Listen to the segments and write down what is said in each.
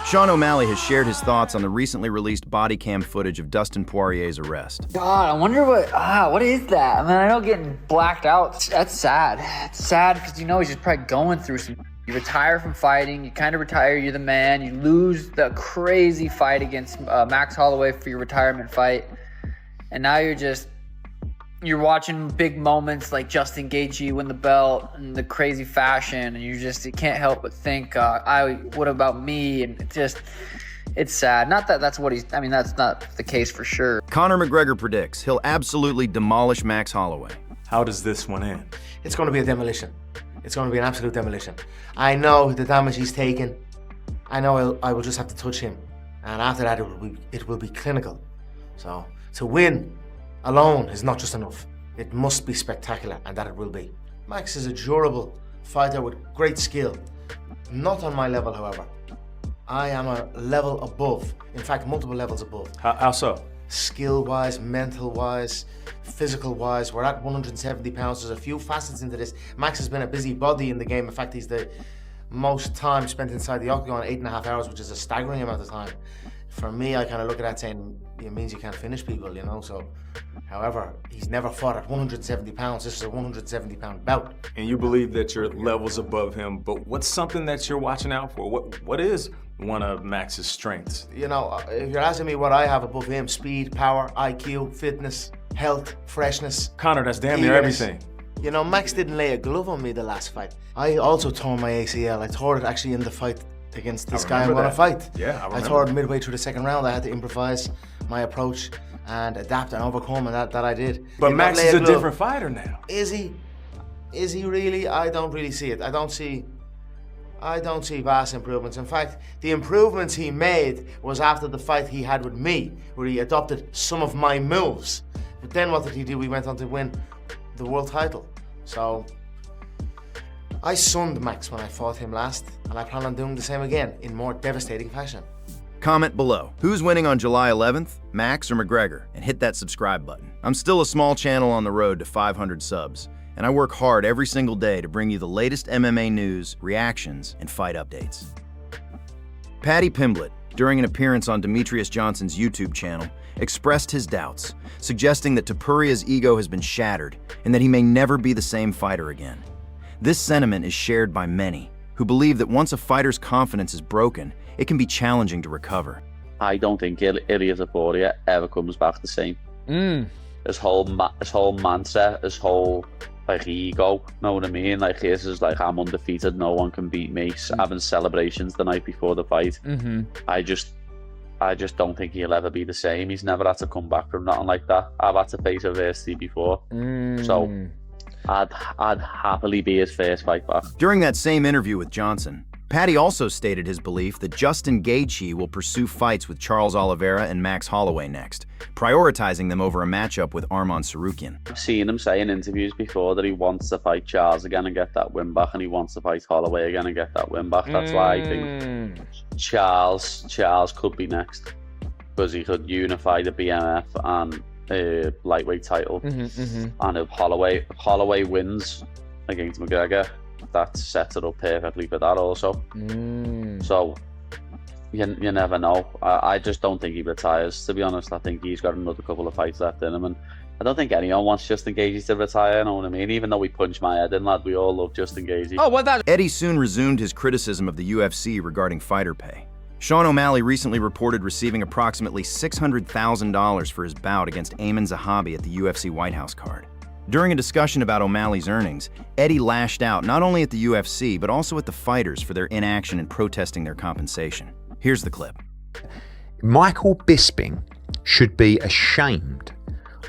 Sean O'Malley has shared his thoughts on the recently released body cam footage of Dustin Poirier's arrest. God, I wonder what is that? I mean, I know getting blacked out, that's sad. It's sad because you know he's just probably going through some. You retire from fighting, you kind of retire, you're the man, you lose the crazy fight against Max Holloway for your retirement fight, and now you're watching big moments like Justin Gaethje win the belt in the crazy fashion, and you can't help but think, what about me? And it's sad. Not that that's not the case for sure. Conor McGregor predicts he'll absolutely demolish Max Holloway. How does this one end? It's going to be a demolition. It's going to be an absolute demolition. I know the damage he's taken. I know I will just have to touch him. And after that, it will be clinical. So, to win alone is not just enough. It must be spectacular, and that it will be. Max is a durable fighter with great skill. Not on my level, however. I am a level above. In fact, multiple levels above. How so? Skill-wise, mental-wise, physical-wise. We're at 170 pounds. There's a few facets into this. Max has been a busy body in the game. In fact, he's the most time spent inside the octagon, 8.5 hours, which is a staggering amount of time. For me, I kind of look at that saying, it means you can't finish people, you know, so. However, he's never fought at 170 pounds. This is a 170-pound bout. And you believe that you're levels above him, but what's something that you're watching out for? What is one of Max's strengths? You know, if you're asking me what I have above him, speed, power, IQ, fitness, health, freshness. Conor, that's damn near everything. You know, Max didn't lay a glove on me the last fight. I also tore my ACL. I tore it actually in the fight against this guy I'm gonna fight. Yeah, I tore it midway through the second round. I had to improvise my approach and adapt and overcome, and that I did. But Max is a different fighter now. Is he? Is he really? I don't really see it. I don't see vast improvements. In fact, the improvements he made was after the fight he had with me, where he adopted some of my moves. But then what did he do? He went on to win the world title. So I sunned Max when I fought him last, and I plan on doing the same again in more devastating fashion. Comment below. Who's winning on July 11th, Max or McGregor? And hit that subscribe button. I'm still a small channel on the road to 500 subs, and I work hard every single day to bring you the latest MMA news, reactions, and fight updates. Paddy Pimblett, during an appearance on Demetrius Johnson's YouTube channel, expressed his doubts, suggesting that Topuria's ego has been shattered and that he may never be the same fighter again. This sentiment is shared by many, who believe that once a fighter's confidence is broken, it can be challenging to recover. I don't think Ilia Topuria ever comes back the same. His whole mindset, his whole ego, know what I mean? Like his is like, I'm undefeated, no one can beat me. Having celebrations the night before the fight. I just don't think he'll ever be the same. He's never had to come back from nothing like that. I've had to face adversity before, so I'd happily be his first fight back. During that same interview with Johnson, Paddy also stated his belief that Justin Gaethje will pursue fights with Charles Oliveira and Max Holloway next, prioritizing them over a matchup with Arman Tsarukyan. I've seen him say in interviews before that he wants to fight Charles again and get that win back, and he wants to fight Holloway again and get that win back. That's why I think Charles could be next, because he could unify the BMF and lightweight title. And if Holloway wins against McGregor, that sets it up perfectly for that also. So you never know. I just don't think he retires, to be honest. I think he's got another couple of fights left in him, and I don't think anyone wants Justin Gaethje to retire, you know what I mean? Even though he punched my head in, lad, we all love Justin Gaethje. Oh, what that? Eddie soon resumed his criticism of the UFC regarding fighter pay. Sean O'Malley recently reported receiving approximately $600,000 for his bout against Arman Tsarukyan at the UFC White House card. During a discussion about O'Malley's earnings, Eddie lashed out not only at the UFC, but also at the fighters for their inaction and protesting their compensation. Here's the clip. Michael Bisping should be ashamed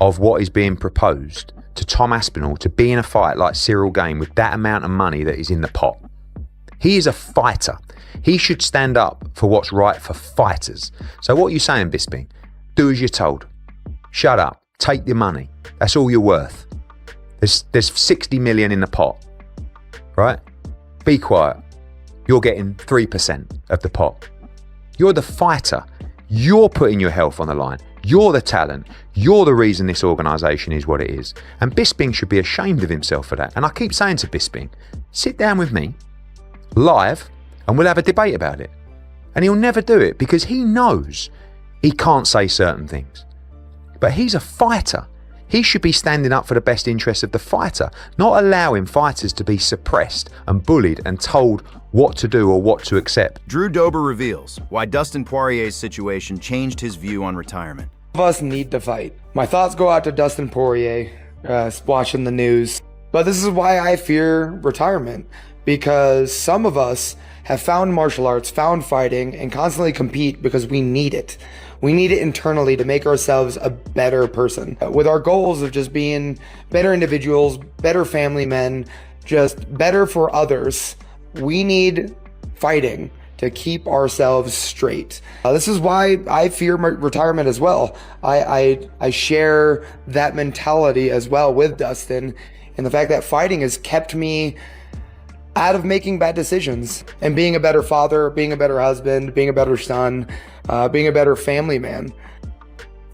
of what is being proposed to Tom Aspinall to be in a fight like Cyril Gane with that amount of money that is in the pot. He is a fighter. He should stand up for what's right for fighters. So what are you saying, Bisping? Do as you're told. Shut up. Take your money. That's all you're worth. There's 60 million in the pot, right? Be quiet. You're getting 3% of the pot. You're the fighter. You're putting your health on the line. You're the talent. You're the reason this organisation is what it is. And Bisping should be ashamed of himself for that. And I keep saying to Bisping, sit down with me, live, and we'll have a debate about it. And he'll never do it because he knows he can't say certain things. But he's a fighter. He should be standing up for the best interests of the fighter, not allowing fighters to be suppressed and bullied and told what to do or what to accept. Drew Dober reveals why Dustin Poirier's situation changed his view on retirement. All of us need to fight. My thoughts go out to Dustin Poirier, watching the news. But this is why I fear retirement, because some of us have found martial arts, found fighting, and constantly compete because we need it. We need it internally to make ourselves a better person. With our goals of just being better individuals, better family men, just better for others, we need fighting to keep ourselves straight. This is why I fear retirement as well. I share that mentality as well with Dustin, and the fact that fighting has kept me out of making bad decisions and being a better father, being a better husband, being a better son, being a better family man.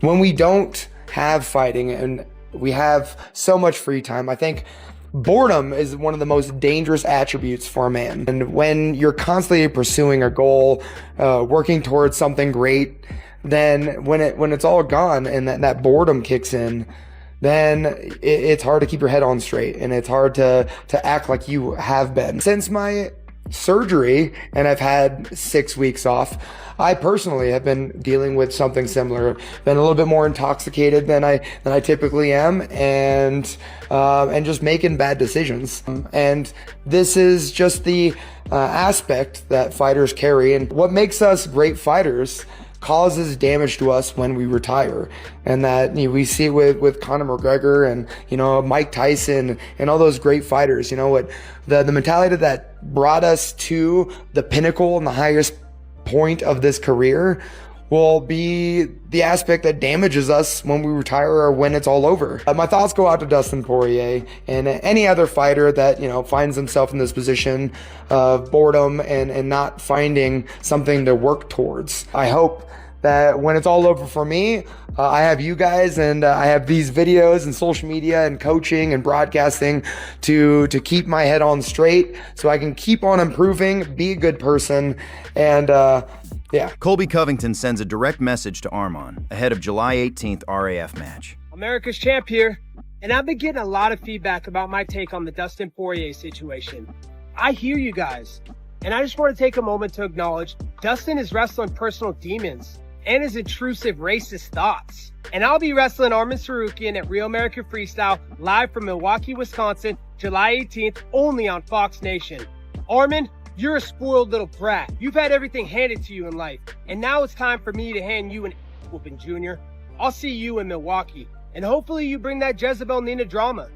When we don't have fighting and we have so much free time, I think boredom is one of the most dangerous attributes for a man. And when you're constantly pursuing a goal, working towards something great, then when it's all gone and that boredom kicks in, then it's hard to keep your head on straight, and it's hard to act like you have been. Since my surgery, and I've had 6 weeks off, I personally have been dealing with something similar. Been a little bit more intoxicated than I typically am, and just making bad decisions. And this is just the aspect that fighters carry, and what makes us great fighters causes damage to us when we retire. And that we see it with Conor McGregor and Mike Tyson and all those great fighters. What the mentality that brought us to the pinnacle and the highest point of this career will be the aspect that damages us when we retire or when it's all over. My thoughts go out to Dustin Poirier and any other fighter that finds himself in this position of boredom and not finding something to work towards. I hope that when it's all over for me, I have you guys and I have these videos and social media and coaching and broadcasting to keep my head on straight so I can keep on improving, be a good person, and yeah. Colby Covington sends a direct message to Arman ahead of July 18th RAF match. America's champ here, and I've been getting a lot of feedback about my take on the Dustin Poirier situation. I hear you guys, and I just want to take a moment to acknowledge Dustin is wrestling personal demons and his intrusive racist thoughts. And I'll be wrestling Arman Tsarukyan at Real American Freestyle live from Milwaukee, Wisconsin, July 18th, only on Fox Nation. Arman, you're a spoiled little brat. You've had everything handed to you in life, and now it's time for me to hand you an whooping, Junior. I'll see you in Milwaukee, and hopefully you bring that Jezebel Nina drama.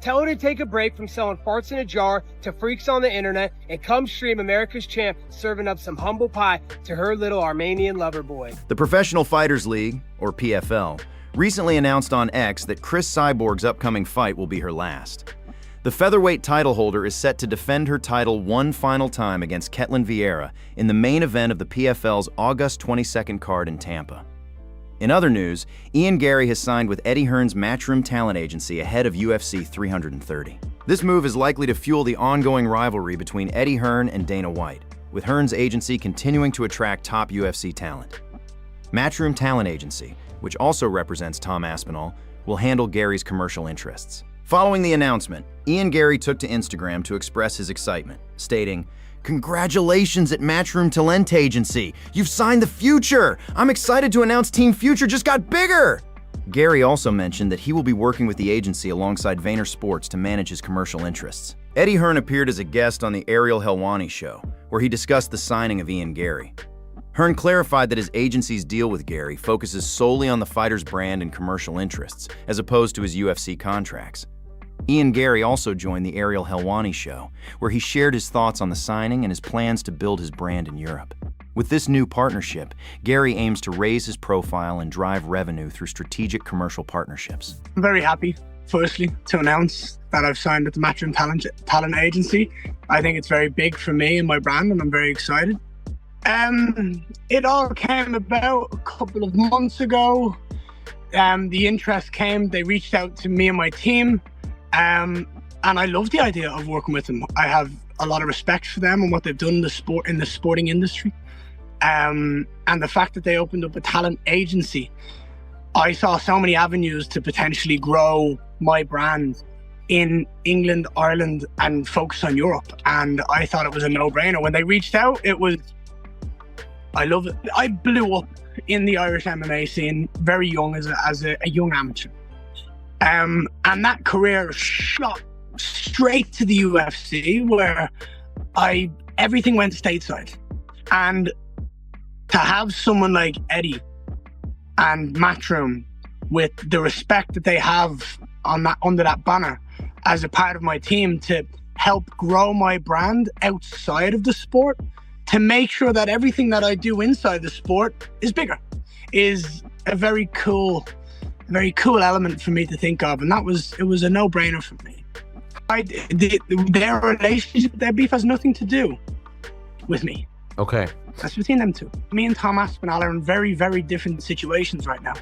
Tell her to take a break from selling farts in a jar to freaks on the internet and come stream America's champ serving up some humble pie to her little Armenian lover boy. The Professional Fighters League, or PFL, recently announced on X that Chris Cyborg's upcoming fight will be her last. The featherweight title holder is set to defend her title one final time against Ketlen Vieira in the main event of the PFL's August 22nd card in Tampa. In other news, Ian Garry has signed with Eddie Hearn's Matchroom talent agency ahead of UFC 330. This move is likely to fuel the ongoing rivalry between Eddie Hearn and Dana White, with Hearn's agency continuing to attract top UFC talent. Matchroom Talent Agency, which also represents Tom Aspinall, will handle Garry's commercial interests. Following the announcement, Ian Garry took to Instagram to express his excitement, stating, "Congratulations at Matchroom Talent Agency! You've signed the future! I'm excited to announce Team Future just got bigger!" Garry also mentioned that he will be working with the agency alongside Vayner Sports to manage his commercial interests. Eddie Hearn appeared as a guest on the Ariel Helwani show, where he discussed the signing of Ian Garry. Hearn clarified that his agency's deal with Garry focuses solely on the fighter's brand and commercial interests, as opposed to his UFC contracts. Ian Garry also joined the Ariel Helwani show, where he shared his thoughts on the signing and his plans to build his brand in Europe. With this new partnership, Garry aims to raise his profile and drive revenue through strategic commercial partnerships. I'm very happy, firstly, to announce that I've signed with the Matchroom Talent Agency. I think it's very big for me and my brand, and I'm very excited. It all came about a couple of months ago. The interest came, they reached out to me and my team. And I love the idea of working with them. I have a lot of respect for them and what they've done in the sporting industry. And the fact that they opened up a talent agency, I saw so many avenues to potentially grow my brand in England, Ireland, and focus on Europe. And I thought it was a no-brainer. When they reached out, I love it. I blew up in the Irish MMA scene very young as a young amateur. And that career shot straight to the UFC, where everything went stateside. And to have someone like Eddie and Matchroom, with the respect that they have under that banner, as a part of my team, to help grow my brand outside of the sport, to make sure that everything that I do inside the sport is bigger, is a very cool element for me to think of. And it was a no-brainer for me. Their relationship, their beef has nothing to do with me. Okay. That's between them two. Me and Tom Aspinall are in very, very different situations right now.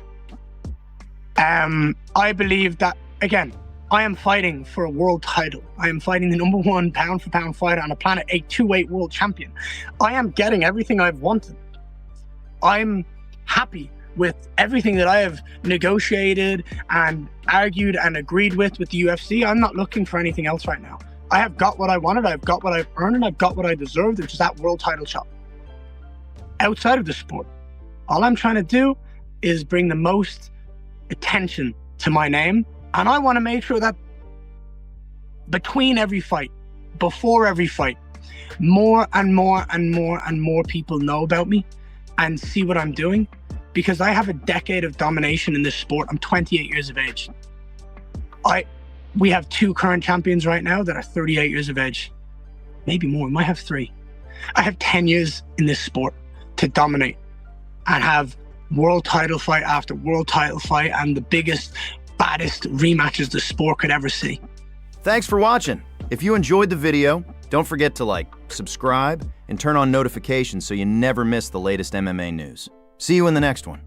I believe that, again, I am fighting for a world title. I am fighting the #1 pound-for-pound fighter on the planet, a 2-weight world champion. I am getting everything I've wanted. I'm happy with everything that I have negotiated and argued and agreed with the UFC. I'm not looking for anything else right now. I have got what I wanted, I've got what I've earned, and I've got what I deserved, which is that world title shot. Outside of the sport, all I'm trying to do is bring the most attention to my name. And I want to make sure that between every fight, before every fight, more and more and more and more people know about me and see what I'm doing, because I have a decade of domination in this sport. I'm 28 years of age. We have 2 current champions right now that are 38 years of age. Maybe more, we might have 3. I have 10 years in this sport to dominate and have world title fight after world title fight and the biggest, baddest rematches the sport could ever see. Thanks for watching. If you enjoyed the video, don't forget to like, subscribe, and turn on notifications so you never miss the latest MMA news. See you in the next one.